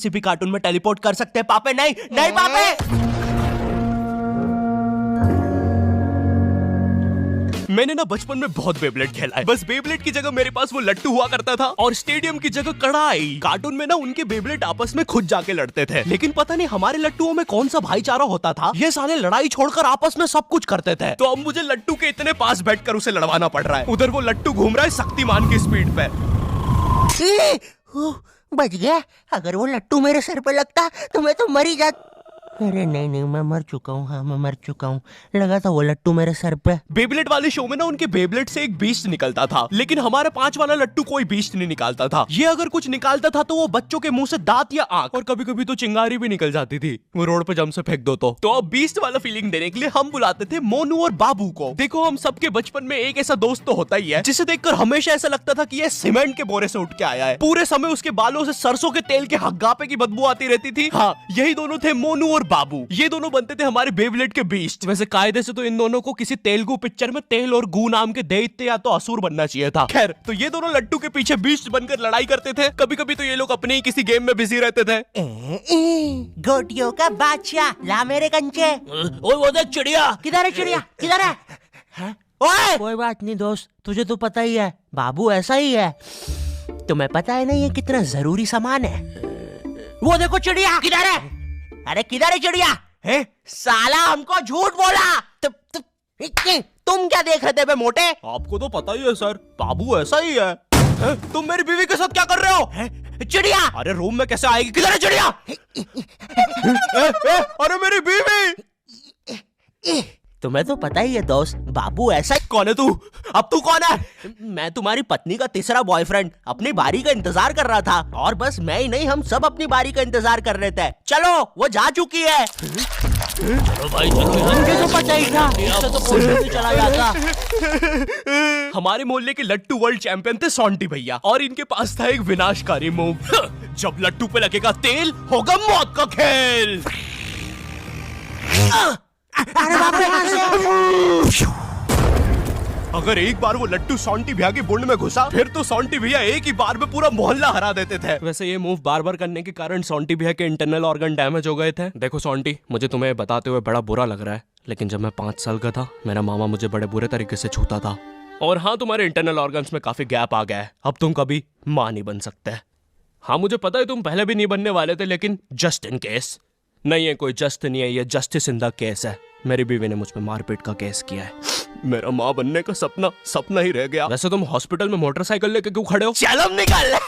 किसी भी कार्टून में टेलीपोर्ट कर सकते हैं पापे। नहीं नहीं पापे। मैंने ना बचपन में बहुत बेबलेट खेला है। बस बेबलेट की जगह मेरे पास वो लट्टू हुआ करता था और स्टेडियम की जगह कढ़ाई। कार्टून में ना उनके बेबलेट आपस में खुद जाके लड़ते थे, लेकिन पता नहीं हमारे लट्टुओं में कौन सा भाईचारा होता था, ये साले लड़ाई छोड़कर आपस में सब कुछ करते थे। तो अब मुझे लट्टू के इतने पास बैठकर उसे लड़वाना पड़ रहा है। उधर वो लट्टू घूम रहा है शक्तिमान की स्पीड पे। बच गया। अगर वो लट्टू मेरे सर पे लगता तो मैं तो मर ही जाता। अरे नहीं नहीं, मैं मर चुका हूँ। हाँ मैं मर चुका हूँ। लगा था वो लट्टू मेरे सर पे। बेबलेट वाले शो में ना उनके बेबलेट से एक बीस्ट निकलता था, लेकिन हमारे 5 वाला लट्टू कोई बीस्ट नहीं निकालता था। ये अगर कुछ निकालता था तो वो बच्चों के मुंह से दांत या आंख, और कभी कभी तो चिंगारी भी निकल जाती थी। वो रोड पे जम से फेंक दो तो अब बीस्ट वाला फीलिंग देने के लिए हम बुलाते थे मोनू और बाबू को। देखो हम सबके बचपन में एक ऐसा दोस्त तो होता ही है जिसे देखकर हमेशा ऐसा लगता था कि ये सीमेंट के बोरे से उठ के आया है। पूरे समय उसके बालों से सरसों के तेल के हग्गापे की बदबू आती रहती थी। हाँ, यही दोनों थे मोनू और बाबू। ये दोनों बनते थे हमारे बेबलेट के बीस्ट। वैसे कायदे से तो इन दोनों को किसी तेलुगु पिक्चर में तेल और गू नाम के दैत्य या तो असुर बनना चाहिए था। खैर, तो ये दोनों लट्टू के पीछे बीस्ट बनकर लड़ाई करते थे। कभी कभी तो ये लोग अपने ही किसी गेम में बिजी रहते थे। गोटियों का बादशाह ला मेरे कंचे। ओए वो देख चिड़िया। किधर है चिड़िया? किधर है? ओए कोई बात नहीं दोस्त, तुझे तो पता ही है बाबू ऐसा ही है। तुम्हें पता है ना ये कितना जरूरी सामान है। वो देखो चिड़िया। किधर है? अरे किधर है चिड़िया? है साला हमको झूठ बोला। तुम क्या देख रहे थे बे मोटे? आपको तो पता ही है सर, बाबू ऐसा ही है। तुम मेरी बीवी के साथ क्या कर रहे हो? चिड़िया अरे रूम में कैसे आएगी? किधर है चिड़िया? अरे मेरी बीवी। तुम्हें तो पता ही है दोस्त, बाबू ऐसा ही। कौन है तू? अब तू कौन है? मैं तुम्हारी पत्नी का तीसरा बॉयफ्रेंड, अपनी बारी का इंतजार कर रहा था। और बस मैं ही नहीं, हम सब अपनी बारी का इंतजार कर रहे थे। चलो वो जा चुकी है। चलो भाई चलो। मुझे तो पता ही था, इससे तो पूछने भी चला जाता। हमारे मोहल्ले के लट्टू वर्ल्ड चैंपियन थे सोंटी भैया, और इनके पास था एक विनाशकारी मूव। जब लट्टू पे लगेगा तेल, होगा मौत का खेल। अरे बाप रे। अगर एक बार वो लट्टू सोंटी भैया की बुंड में घुसा, फिर तो सोंटी भैया एक ही बार में पूरा मोहल्ला हरा देते थे। वैसे ये मूव बार बार करने के कारण सोंटी भैया के इंटरनल ऑर्गन डैमेज हो गए थे। देखो सोंटी, मुझे तुम्हें बताते हुए बड़ा बुरा लग रहा है, लेकिन जब मैं 5 साल का था, मेरा मामा मुझे बड़े बुरे तरीके से छूता था। और हाँ, तुम्हारे इंटरनल ऑर्गन्स में काफी गैप आ गया है। अब तुम कभी माँ नहीं बन सकते। हाँ मुझे पता है तुम पहले भी नहीं बनने वाले थे, लेकिन जस्ट इन केस। नहीं है कोई जस्ट नहीं है, ये जस्टिस इन द केस है। मेरी बीवी ने मुझ पे मारपीट का केस किया है। मेरा माँ बनने का सपना ही रह गया। वैसे तुम हॉस्पिटल में मोटरसाइकिल लेके क्यों खड़े हो? चलम निकाल।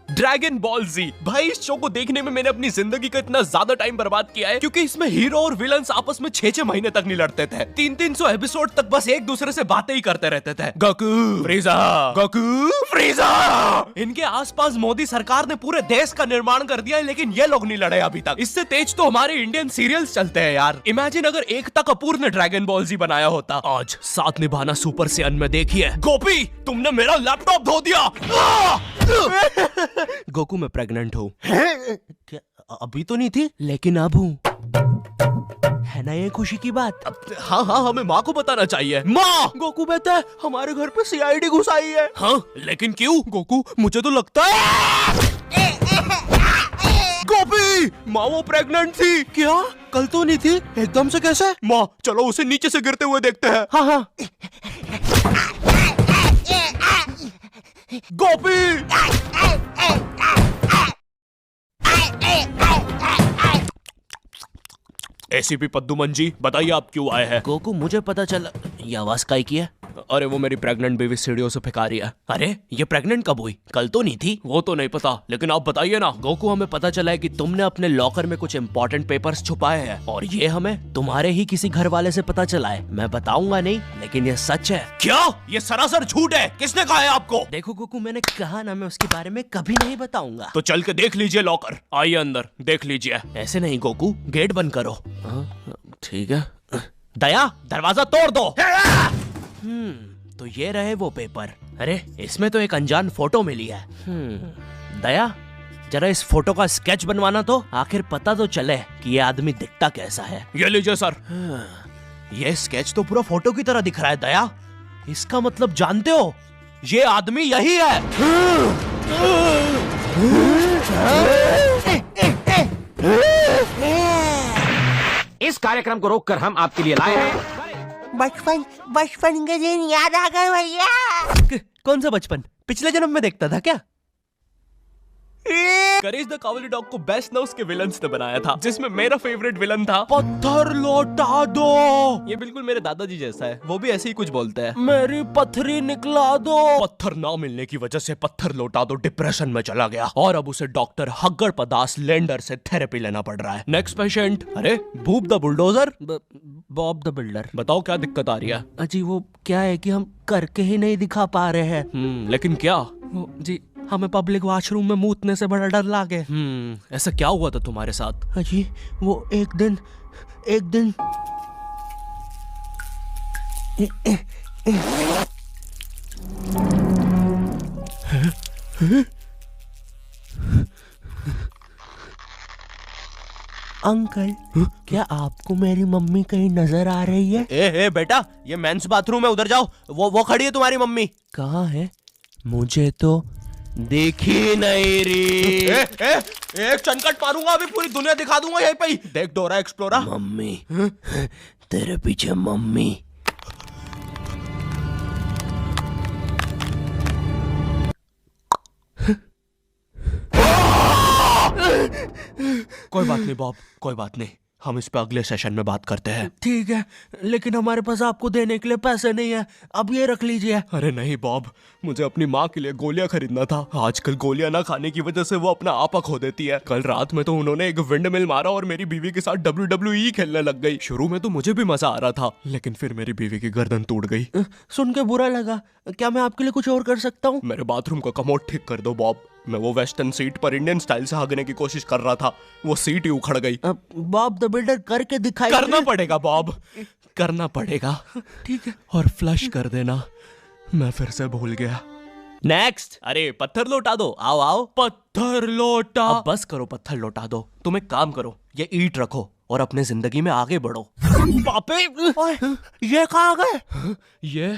ड्रैगन बॉल जी। भाई इस शो को देखने में मैंने अपनी जिंदगी का इतना ज्यादा टाइम बर्बाद किया है, क्योंकि इसमें हीरो और विलन्स आपस में 6-6 महीने तक नहीं लड़ते थे। 300 एपिसोड तक बस एक दूसरे से बातें ही करते रहते थे। Goku फ्रीजा, Goku फ्रीजा। इनके आसपास मोदी सरकार ने पूरे देश का निर्माण कर दिया है, लेकिन ये लोग नहीं लड़े अभी तक। इससे तेज तो हमारे इंडियन सीरियल्स चलते हैं यार। इमेजिन अगर एकता कपूर ने ड्रैगन बॉल जी बनाया होता। आज साथ निभाना सुपर सियान में देखिए। गोपी तुमने मेरा लैपटॉप धो दिया। गोकू मैं प्रेग्नेंट हूँ। अभी तो नहीं थी, लेकिन अब हूँ। है ना ये खुशी की बात? हाँ हाँ, हमें माँ को बताना चाहिए। माँ, गोकू बेटा हमारे घर पे सीआईडी घुस आई है। हाँ लेकिन क्यों? गोकू मुझे तो लगता है गोपी माँ वो प्रेग्नेंट थी। क्या? कल तो नहीं थी, एकदम से कैसे? माँ चलो उसे नीचे से गिरते हुए देखते हैं। हाँ हाँ। गोपी एसीपी पद्दुमन जी बताइए आप क्यों आए हैं? गोकू मुझे पता चला। ये आवाज काहे की है? अरे वो मेरी प्रेग्नेंट बेबी सीढ़ियों से फेंका रही है। अरे ये प्रेग्नेंट कब हुई? कल तो नहीं थी। वो तो नहीं पता, लेकिन आप बताइए ना। गोकू हमें पता चला है कि तुमने अपने लॉकर में कुछ इम्पोर्टेंट पेपर्स छुपाए हैं, और ये हमें तुम्हारे ही किसी घर वाले से पता चला है। मैं बताऊंगा नहीं, लेकिन ये सच है। क्या? ये सरासर झूठ है। किसने कहा है आपको? देखो गोकू, मैंने कहा ना, मैं उसके बारे में कभी नहीं बताऊंगा। तो चल के देख लीजिए लॉकर। आइए अंदर देख लीजिए। ऐसे नहीं गोकू, गेट बंद करो। ठीक है। दया दरवाजा तोड़ दो। तो ये रहे वो पेपर। अरे इसमें तो एक अनजान फोटो मिली है। दया जरा इस फोटो का स्केच बनवाना तो, आखिर पता तो चले कि ये आदमी दिखता कैसा है। ये लीजिए सर। ये स्केच तो पूरा फोटो की तरह दिख रहा है दया। इसका मतलब जानते हो? ये आदमी यही है। इस कार्यक्रम को रोककर हम आपके लिए लाए हैं बचपन के दिन याद आ गए भैया। कौन सा बचपन? पिछले जन्म में देखता था क्या? करेज द कावली डॉग को बेस्ट ना उसके विलन्स ने बनाया था, जिसमें मेरा फेवरेट विलन था पत्थर लौटा दो। ये बिल्कुल मेरे दादाजी जैसा है, वो भी ऐसे ही कुछ बोलते हैं, मेरी पथरी निकला दो। पत्थर ना मिलने की वजह से पत्थर लौटा दो डिप्रेशन में चला गया और अब उसे डॉक्टर हग्गड़ पदास लेंडर से थेरेपी लेना पड़ रहा है। Next patient. अरे भूप the bulldozer, Bob the builder. बताओ क्या दिक्कत आ रही है? अजी वो क्या है कि हम करके ही नहीं दिखा पा रहे हैं। लेकिन क्या? जी हमें पब्लिक वॉशरूम में मूतने से बड़ा डर लागे। ऐसा क्या हुआ था तुम्हारे साथ? अजी वो एक दिन अंकल क्या आपको मेरी मम्मी कहीं नजर आ रही है? ए बेटा, ये मेंस बाथरूम है, उधर जाओ। वो खड़ी है तुम्हारी मम्मी। कहाँ है? मुझे तो देखी नहीं रही। एक चनकट मारूंगा, अभी पूरी दुनिया दिखा दूंगा यहीं पे ही। देख डोरा एक्सप्लोरा। मम्मी तेरे पीछे मम्मी। कोई बात नहीं बॉब, कोई बात नहीं, हम इस पे अगले सेशन में बात करते हैं। ठीक है, लेकिन हमारे पास आपको देने के लिए पैसे नहीं है, अब ये रख लीजिए। अरे नहीं बॉब, मुझे अपनी माँ के लिए गोलियां खरीदना था। आजकल गोलियां ना खाने की वजह से वो अपना आपा खो देती है। कल रात में तो उन्होंने एक विंड मिल मारा और मेरी बीवी के साथ WWE खेलने लग गई। शुरू में तो मुझे भी मजा आ रहा था, लेकिन फिर मेरी बीवी की गर्दन टूट गई। सुन के बुरा लगा। क्या मैं आपके लिए कुछ और कर सकता हूँ? मेरे बाथरूम का कमोड ठीक कर दो बॉब। मैं वो वेस्टर्न सीट पर इंडियन स्टाइल से हगने की कोशिश कर रहा था, वो सीट ही उखड़ गई। बॉब द बिल्डर करके दिखाई। करना पड़ेगा बॉब, करना पड़ेगा। ठीक है। और फ्लश कर देना, मैं फिर से भूल गया। नेक्स्ट। अरे पत्थर लौटा दो, आओ आओ। पत्थर लौटा। अब बस करो, पत्थर लौटा दो। तुम एक काम करो, ये ईंट रखो और अपने जिंदगी में आगे बढ़ो। पापे ये कहाँ गए? ये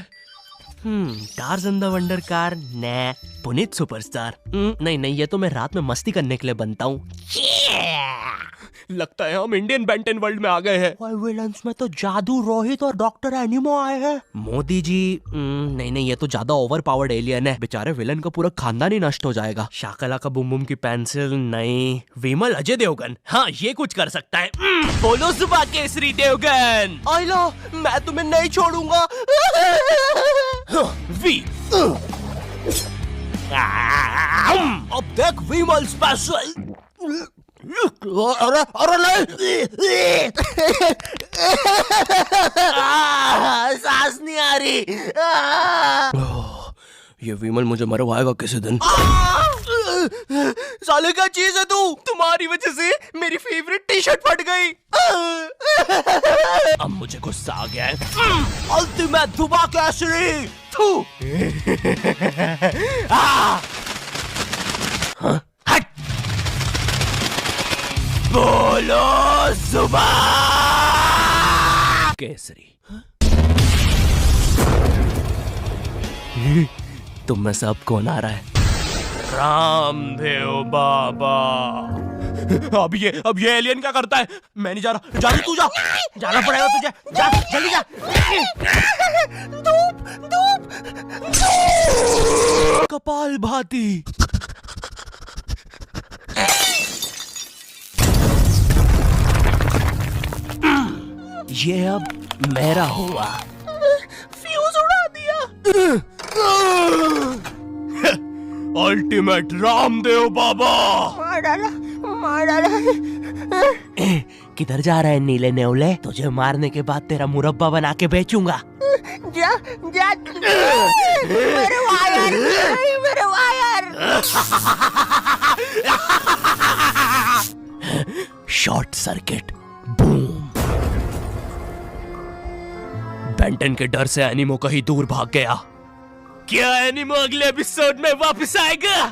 टार्ज़न द वंडर कार ने पुनीत सुपरस्टार। नहीं, ये तो मैं रात में मस्ती करने के लिए बनता हूँ। लगता है हम इंडियन बेंटन वर्ल्ड में आ गए हैं। और विलन्स में तो जादू रोहित और डॉक्टर एनिमो आए हैं। मोदी जी नहीं, ये तो ज्यादा ओवर पावर्ड एलियन है। बेचारे विलन का पूरा खानदान ही नष्ट हो जाएगा। शाकला का बुम बुम की पेंसिल नहीं। विमल अजय देवगन, हाँ ये कुछ कर सकता है। बोलो सुबह केसरी देवगन। आइला, मैं तुम्हें नहीं छोड़ूंगा। वी अब देख विमल स्पेशल। अरे नहीं, सांस नहीं आ रही। ये विमल मुझे मरवाएगा किसी दिन। साले क्या चीज है तू? तुम्हारी वजह से मेरी फेवरेट टी शर्ट फट गई। अब मुझे गुस्सा आ गया है। अल्टीमेट दुबा केसरी। थू। हट। बोलो सुबह केसरी। तुम में से अब कौन आ रहा है? रामदेव बाबा। अब ये एलियन क्या करता है? मैं नहीं जा रहा। जा, तू जा। जाना पड़ेगा तुझे। जा जल्दी जा। धूप। कपाल भाती। ये अब मेरा हुआ। फ्यूज उड़ा दिया। अल्टीमेट रामदेव बाबा। मार डाला। किधर जा रहा है नीले नेवले? तुझे मारने के बाद तेरा मुरब्बा बना के बेचूंगा। जा। मेरे wire. Short circuit. Boom. Benton के डर से एनिमो कहीं दूर भाग गया। क्या एनिमो अगले एपिसोड में वापस आएगा?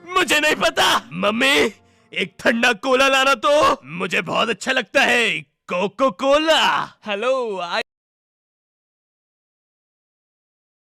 मुझे नहीं पता। मम्मी एक ठंडा कोला लाना तो। मुझे बहुत अच्छा लगता है कोको कोला। हेलो।